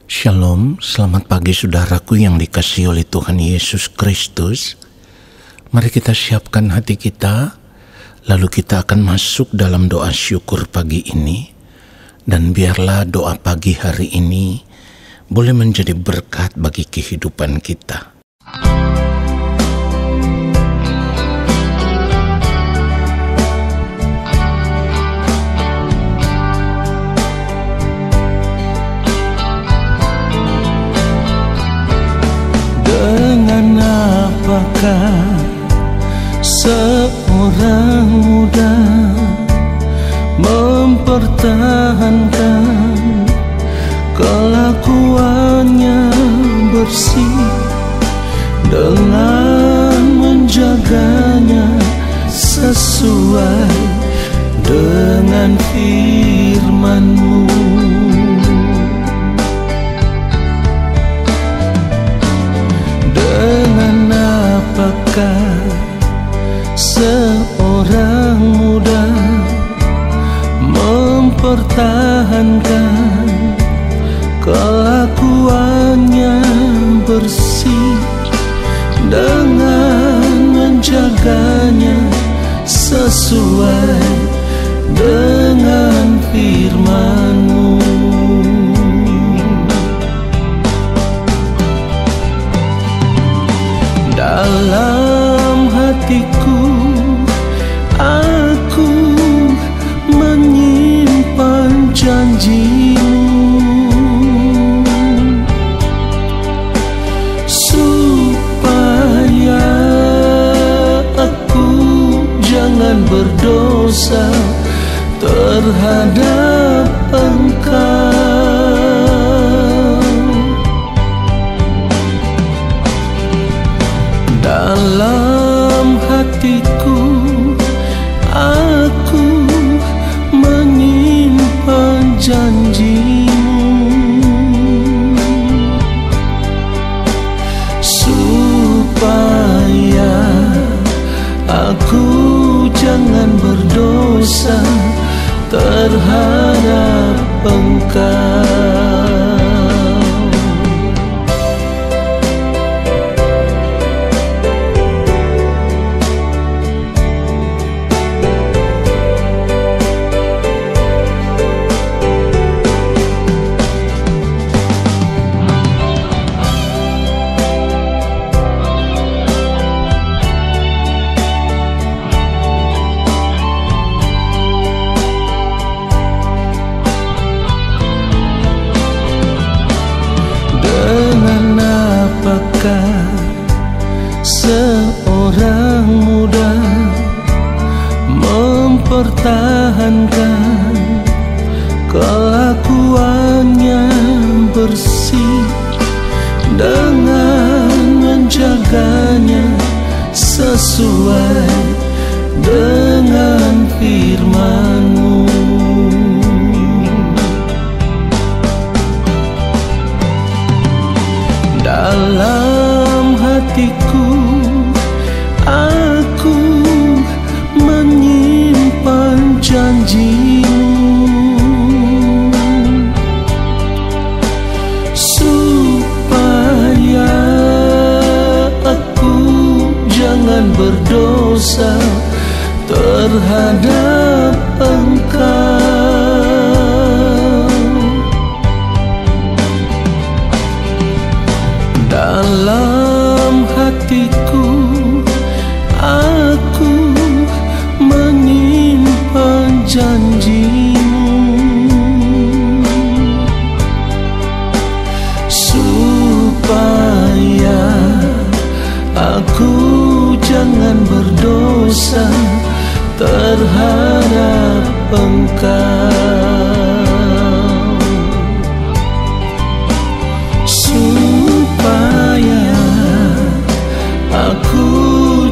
Shalom, selamat pagi saudaraku yang dikasihi oleh Tuhan Yesus Kristus. Mari kita siapkan hati kita, lalu kita akan masuk dalam doa syukur pagi ini. Dan biarlah doa pagi hari ini boleh menjadi berkat bagi kehidupan kita. Dengan apakah seorang muda mempertahankan kelakuannya bersih dengan menjaganya sesuai dengan firman-Mu? Dengan apakah seorang muda mempertahankan kelakuannya bersih dengan menjaganya sesuai dengan firman-Mu? Dalam hatiku aku menyimpan janji-Mu, supaya aku jangan berdosa terhadap Engkau. Dalam hatiku aku menyimpan janji-Mu, supaya aku jangan berdosa terhadap Engkau. Apakah seorang muda mempertahankan kelakuannya bersih dengan menjaganya sesuai dengan firman-Mu? Dalam hatiku aku menyimpan janji-Mu, supaya aku jangan berdosa terhadap Engkau. Dalam hatiku aku menyimpan janji-Mu, supaya aku jangan berdosa terhadap Engkau. Supaya aku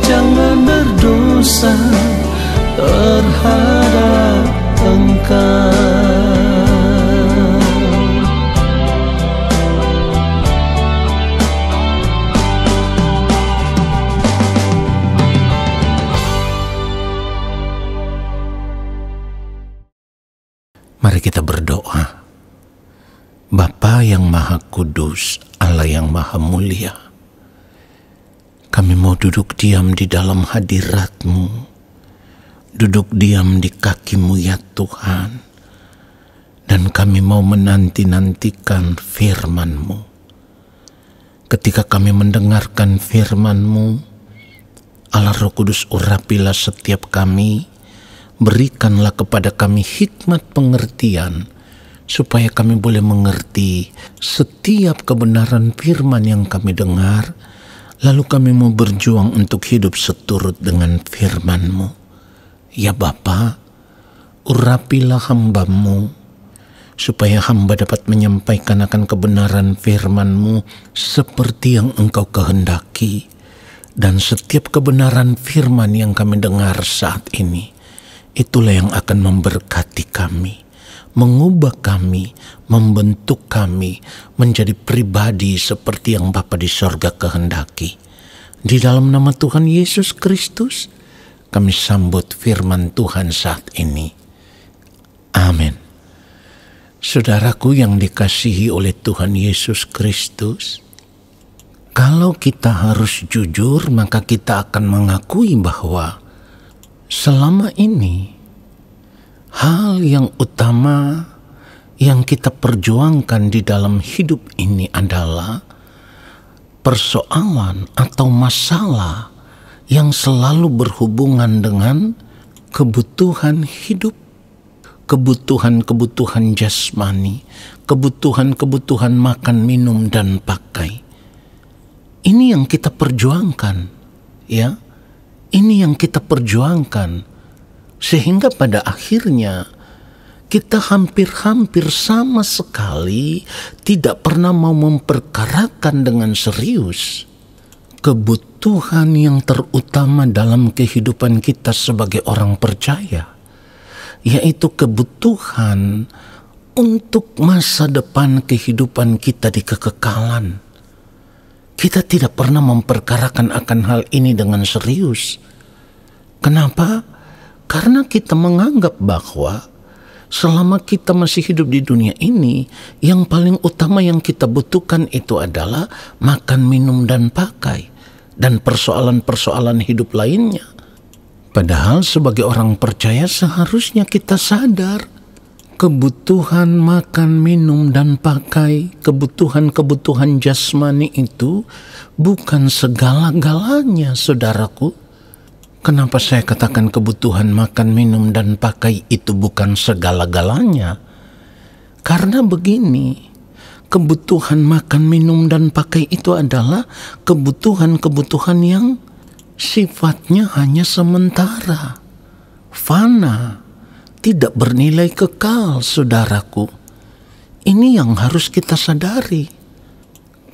jangan berdosa terhadap Engkau. Mari kita berdoa. Bapa yang Maha Kudus, Allah yang Maha Mulia, kami mau duduk diam di dalam hadirat-Mu, duduk diam di kaki-Mu ya Tuhan, dan kami mau menanti-nantikan firman-Mu. Ketika kami mendengarkan firman-Mu, Allah Roh Kudus, urapilah setiap kami, berikanlah kepada kami hikmat pengertian, supaya kami boleh mengerti setiap kebenaran firman yang kami dengar, lalu kami mau berjuang untuk hidup seturut dengan firman-Mu. Ya Bapa, urapilah hamba-Mu, supaya hamba dapat menyampaikan akan kebenaran firman-Mu seperti yang Engkau kehendaki. Dan setiap kebenaran firman yang kami dengar saat ini, itulah yang akan memberkati kami, mengubah kami, membentuk kami menjadi pribadi seperti yang Bapa di sorga kehendaki. Di dalam nama Tuhan Yesus Kristus, kami sambut firman Tuhan saat ini. Amin. Saudaraku yang dikasihi oleh Tuhan Yesus Kristus, kalau kita harus jujur, maka kita akan mengakui bahwa selama ini hal yang utama yang kita perjuangkan di dalam hidup ini adalah persoalan atau masalah yang selalu berhubungan dengan kebutuhan hidup, kebutuhan-kebutuhan jasmani, kebutuhan-kebutuhan makan, minum, dan pakai. Ini yang kita perjuangkan, ya. Ini yang kita perjuangkan. Sehingga pada akhirnya kita hampir-hampir sama sekali tidak pernah mau memperkarakan dengan serius kebutuhan yang terutama dalam kehidupan kita sebagai orang percaya, yaitu kebutuhan untuk masa depan kehidupan kita di kekekalan. Kita tidak pernah memperkarakan akan hal ini dengan serius. Kenapa? Karena kita menganggap bahwa selama kita masih hidup di dunia ini, yang paling utama yang kita butuhkan itu adalah makan, minum, dan pakai, dan persoalan-persoalan hidup lainnya. Padahal sebagai orang percaya seharusnya kita sadar kebutuhan makan, minum, dan pakai, kebutuhan-kebutuhan jasmani itu bukan segala-galanya, saudaraku. Kenapa saya katakan kebutuhan makan, minum, dan pakai itu bukan segala-galanya? Karena begini, kebutuhan makan, minum, dan pakai itu adalah kebutuhan-kebutuhan yang sifatnya hanya sementara, fana, tidak bernilai kekal, saudaraku. Ini yang harus kita sadari.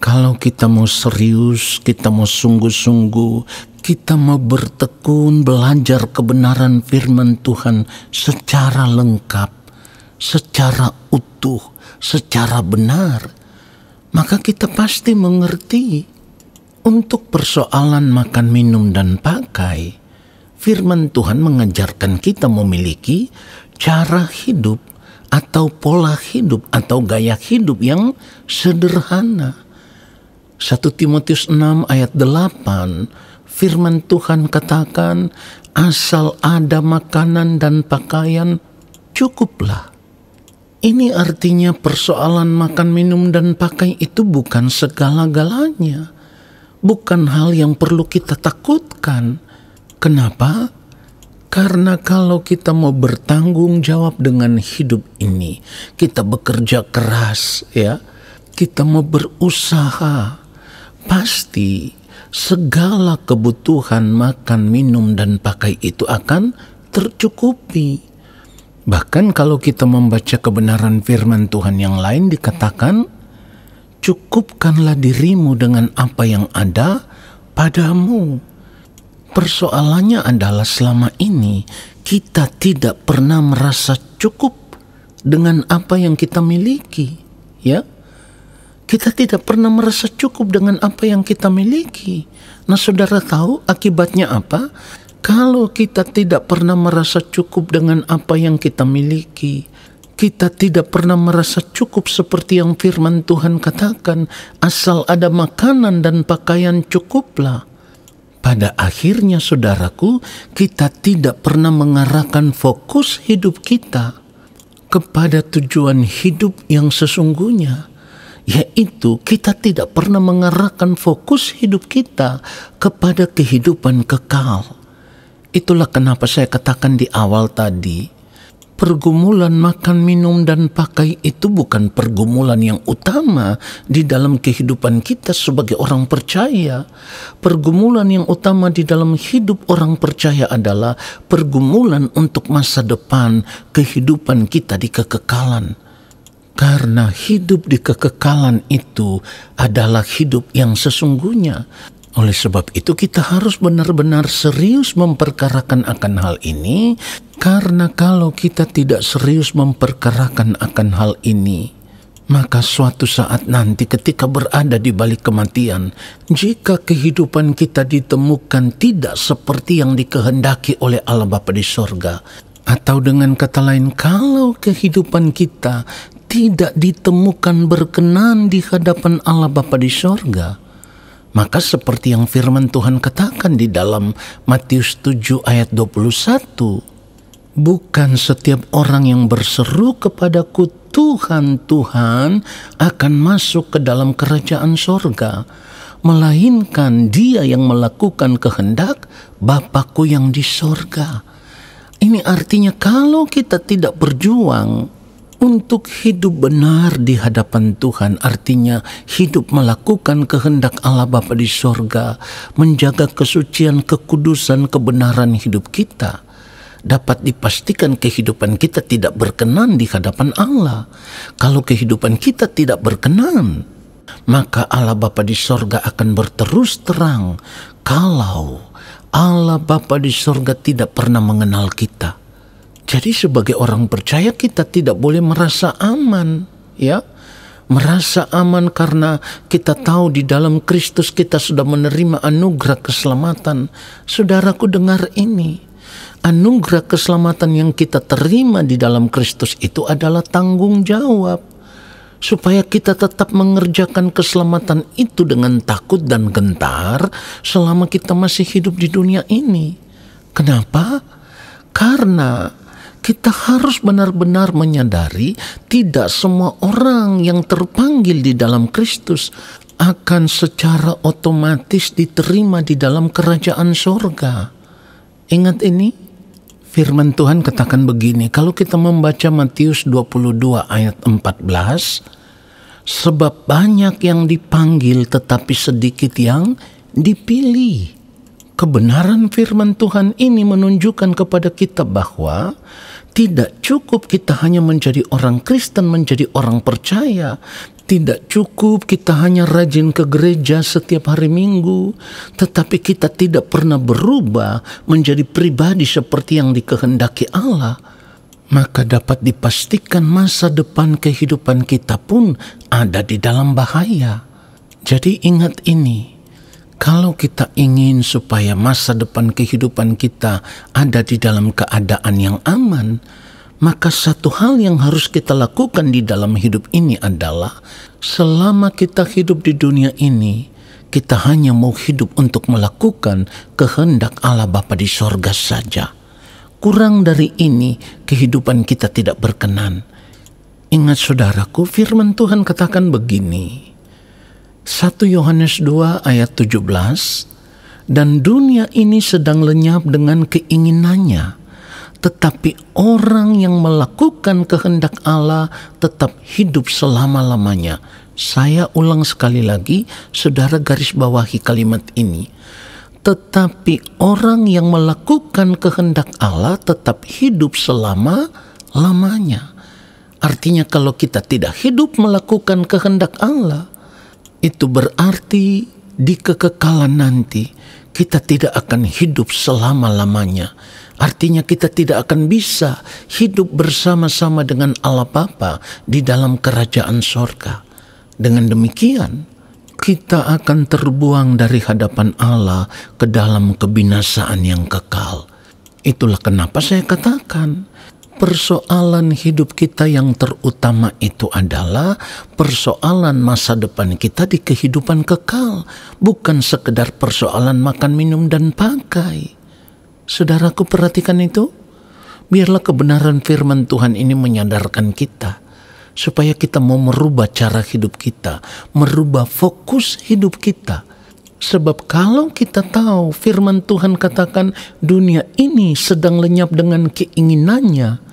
Kalau kita mau serius, kita mau sungguh-sungguh, kita mau bertekun belajar kebenaran firman Tuhan secara lengkap, secara utuh, secara benar, maka kita pasti mengerti untuk persoalan makan, minum, dan pakai. Firman Tuhan mengajarkan kita memiliki cara hidup atau pola hidup atau gaya hidup yang sederhana. 1 Timotius 6 ayat 8, firman Tuhan katakan, asal ada makanan dan pakaian, cukuplah. Ini artinya persoalan makan, minum, dan pakai itu bukan segala-galanya. Bukan hal yang perlu kita takutkan. Kenapa? Karena kalau kita mau bertanggung jawab dengan hidup ini, kita bekerja keras, ya, kita mau berusaha, pasti segala kebutuhan makan, minum, dan pakai itu akan tercukupi. Bahkan kalau kita membaca kebenaran firman Tuhan yang lain dikatakan, cukupkanlah dirimu dengan apa yang ada padamu. Persoalannya adalah selama ini kita tidak pernah merasa cukup dengan apa yang kita miliki, ya. Kita tidak pernah merasa cukup dengan apa yang kita miliki. Nah, saudara tahu akibatnya apa? Kalau kita tidak pernah merasa cukup dengan apa yang kita miliki, Kita tidak pernah merasa cukup seperti yang firman Tuhan katakan, asal ada makanan dan pakaian cukuplah. Pada akhirnya saudaraku, kita tidak pernah mengarahkan fokus hidup kita kepada tujuan hidup yang sesungguhnya, yaitu kita tidak pernah mengarahkan fokus hidup kita kepada kehidupan kekal. Itulah kenapa saya katakan di awal tadi, pergumulan makan, minum, dan pakai itu bukan pergumulan yang utama di dalam kehidupan kita sebagai orang percaya. Pergumulan yang utama di dalam hidup orang percaya adalah pergumulan untuk masa depan kehidupan kita di kekekalan. Karena hidup di kekekalan itu adalah hidup yang sesungguhnya. Oleh sebab itu kita harus benar-benar serius memperkarakan akan hal ini, karena kalau kita tidak serius memperkarakan akan hal ini, maka suatu saat nanti ketika berada di balik kematian, jika kehidupan kita ditemukan tidak seperti yang dikehendaki oleh Allah Bapa di sorga, atau dengan kata lain, kalau kehidupan kita tidak ditemukan berkenan di hadapan Allah Bapa di sorga, maka seperti yang firman Tuhan katakan di dalam Matius 7 ayat 21, bukan setiap orang yang berseru kepadaku Tuhan, Tuhan akan masuk ke dalam kerajaan sorga, melainkan dia yang melakukan kehendak Bapakku yang di sorga. Ini artinya kalau kita tidak berjuang untuk hidup benar di hadapan Tuhan, artinya hidup melakukan kehendak Allah Bapa di sorga, menjaga kesucian, kekudusan, kebenaran hidup kita, dapat dipastikan kehidupan kita tidak berkenan di hadapan Allah. Kalau kehidupan kita tidak berkenan, maka Allah Bapa di sorga akan berterus terang kalau Allah Bapa di sorga tidak pernah mengenal kita. Jadi sebagai orang percaya kita tidak boleh merasa aman, ya. Merasa aman karena kita tahu di dalam Kristus kita sudah menerima anugerah keselamatan. Saudaraku, dengar ini. Anugerah keselamatan yang kita terima di dalam Kristus itu adalah tanggung jawab, supaya kita tetap mengerjakan keselamatan itu dengan takut dan gentar selama kita masih hidup di dunia ini. Kenapa? Karena kita harus benar-benar menyadari tidak semua orang yang terpanggil di dalam Kristus akan secara otomatis diterima di dalam kerajaan sorga. Ingat ini, firman Tuhan katakan begini, kalau kita membaca Matius 22 ayat 14, sebab banyak yang dipanggil tetapi sedikit yang dipilih. Kebenaran firman Tuhan ini menunjukkan kepada kita bahwa tidak cukup kita hanya menjadi orang Kristen, menjadi orang percaya. Tidak cukup kita hanya rajin ke gereja setiap hari Minggu, tetapi kita tidak pernah berubah menjadi pribadi seperti yang dikehendaki Allah. Maka dapat dipastikan masa depan kehidupan kita pun ada di dalam bahaya. Jadi ingat ini. Kalau kita ingin supaya masa depan kehidupan kita ada di dalam keadaan yang aman, maka satu hal yang harus kita lakukan di dalam hidup ini adalah selama kita hidup di dunia ini, kita hanya mau hidup untuk melakukan kehendak Allah Bapa di sorga saja. Kurang dari ini, kehidupan kita tidak berkenan. Ingat saudaraku, firman Tuhan katakan begini, 1 Yohanes 2 ayat 17, dan dunia ini sedang lenyap dengan keinginannya, tetapi orang yang melakukan kehendak Allah tetap hidup selama-lamanya. Saya ulang sekali lagi, saudara garis bawahi kalimat ini. Tetapi orang yang melakukan kehendak Allah tetap hidup selama-lamanya. Artinya kalau kita tidak hidup melakukan kehendak Allah, itu berarti di kekekalan nanti kita tidak akan hidup selama-lamanya. Artinya kita tidak akan bisa hidup bersama-sama dengan Allah Bapa di dalam kerajaan sorga. Dengan demikian, kita akan terbuang dari hadapan Allah ke dalam kebinasaan yang kekal. Itulah kenapa saya katakan, persoalan hidup kita yang terutama itu adalah persoalan masa depan kita di kehidupan kekal, bukan sekedar persoalan makan, minum, dan pakai. Saudaraku, perhatikan itu. Biarlah kebenaran firman Tuhan ini menyadarkan kita, supaya kita mau merubah cara hidup kita, merubah fokus hidup kita. Sebab kalau kita tahu firman Tuhan katakan dunia ini sedang lenyap dengan keinginannya,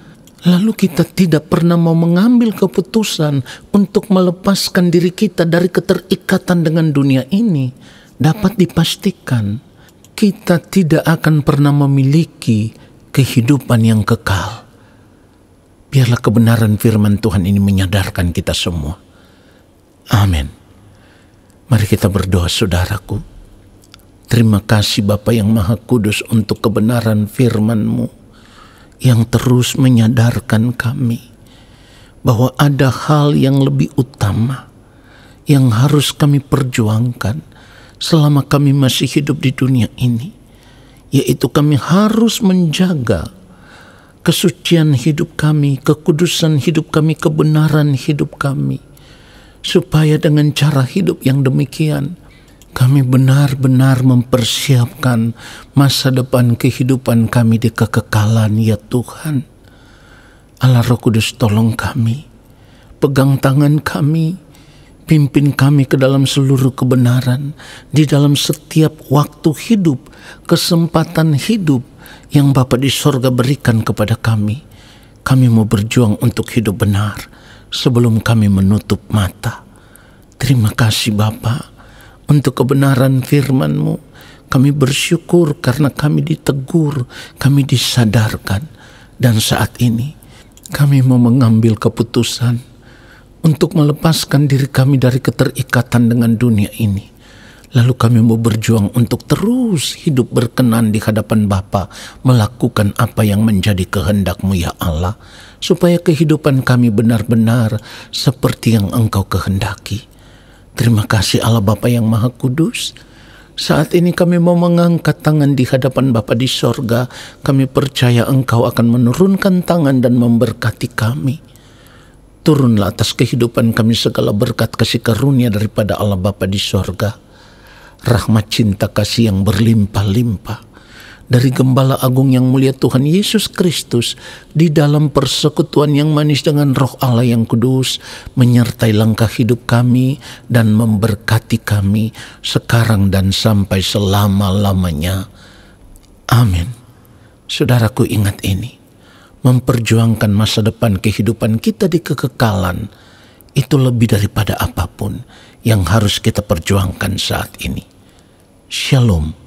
lalu kita tidak pernah mau mengambil keputusan untuk melepaskan diri kita dari keterikatan dengan dunia ini, dapat dipastikan kita tidak akan pernah memiliki kehidupan yang kekal. Biarlah kebenaran firman Tuhan ini menyadarkan kita semua. Amin. Mari kita berdoa, saudaraku. Terima kasih Bapa yang Maha Kudus untuk kebenaran firman-Mu yang terus menyadarkan kami bahwa ada hal yang lebih utama yang harus kami perjuangkan selama kami masih hidup di dunia ini, yaitu kami harus menjaga kesucian hidup kami, kekudusan hidup kami, kebenaran hidup kami, supaya dengan cara hidup yang demikian kami benar-benar mempersiapkan masa depan kehidupan kami di kekekalan, ya Tuhan. Allah Roh Kudus, tolong kami, pegang tangan kami, pimpin kami ke dalam seluruh kebenaran, di dalam setiap waktu hidup, kesempatan hidup yang Bapa di sorga berikan kepada kami. Kami mau berjuang untuk hidup benar sebelum kami menutup mata. Terima kasih Bapa untuk kebenaran firman-Mu. Kami bersyukur karena kami ditegur, kami disadarkan. Dan saat ini kami mau mengambil keputusan untuk melepaskan diri kami dari keterikatan dengan dunia ini. Lalu kami mau berjuang untuk terus hidup berkenan di hadapan Bapa, melakukan apa yang menjadi kehendak-Mu, ya Allah, supaya kehidupan kami benar-benar seperti yang Engkau kehendaki. Terima kasih Allah Bapa yang Maha Kudus. Saat ini kami mau mengangkat tangan di hadapan Bapa di sorga. Kami percaya Engkau akan menurunkan tangan dan memberkati kami. Turunlah atas kehidupan kami segala berkat kasih karunia daripada Allah Bapa di sorga. Rahmat cinta kasih yang berlimpah-limpah dari Gembala Agung yang mulia Tuhan Yesus Kristus, di dalam persekutuan yang manis dengan Roh Allah yang kudus, menyertai langkah hidup kami dan memberkati kami sekarang dan sampai selama-lamanya. Amin. Saudaraku, ingat ini. Memperjuangkan masa depan kehidupan kita di kekekalan itu lebih daripada apapun yang harus kita perjuangkan saat ini. Shalom.